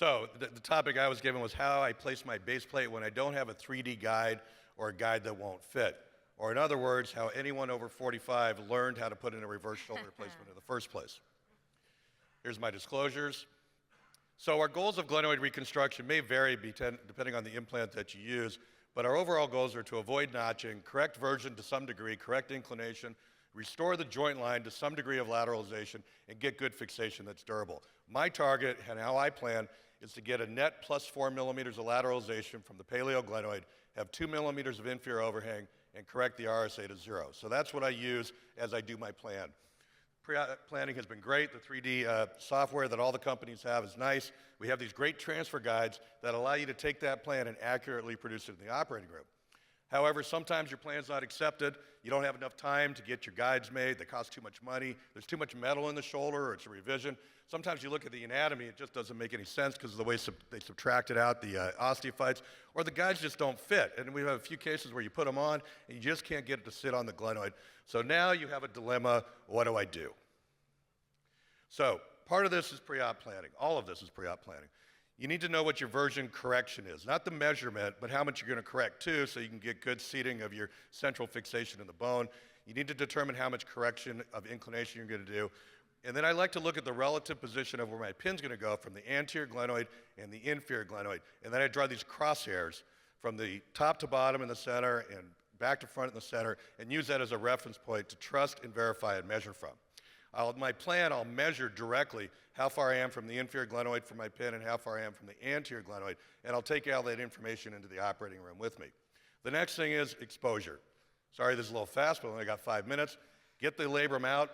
So the topic I was given was how I place my base plate when I don't have a 3D guide or a guide that won't fit. Or in other words, how anyone over 45 learned how to put in a reverse shoulder replacement in the first place. Here's my disclosures. So our goals of glenoid reconstruction may vary depending on the implant that you use, but our overall goals are to avoid notching, correct version to some degree, correct inclination, restore the joint line to some degree of lateralization, and get good fixation that's durable. My target and how I plan is to get a net plus 4 millimeters of lateralization from the paleoglenoid, have 2 millimeters of inferior overhang, and correct the RSA to 0. So that's what I use as I do my plan. Planning has been great. The 3D software that all the companies have is nice. We have these great transfer guides that allow you to take that plan and accurately produce it in the operating room. However, sometimes your plan's not accepted. You don't have enough time to get your guides made. They cost too much money. There's too much metal in the shoulder, or it's a revision. Sometimes you look at the anatomy, it just doesn't make any sense because of the way they subtracted out the osteophytes, or the guides just don't fit. And we have a few cases where you put them on and you just can't get it to sit on the glenoid. So now you have a dilemma, what do I do? So part of this is pre-op planning. All of this is pre-op planning. You need to know what your version correction is, not the measurement, but how much you're going to correct too, so you can get good seating of your central fixation in the bone. You need to determine how much correction of inclination you're going to do. And then I like to look at the relative position of where my pin's going to go from the anterior glenoid and the inferior glenoid. And then I draw these crosshairs from the top to bottom in the center and back to front in the center, and use that as a reference point to trust and verify and measure from. My plan, I'll measure directly how far I am from the inferior glenoid from my pin and how far I am from the anterior glenoid, and I'll take all that information into the operating room with me. The next thing is exposure. Sorry, this is a little fast, but I only got 5 minutes. Get the labrum out,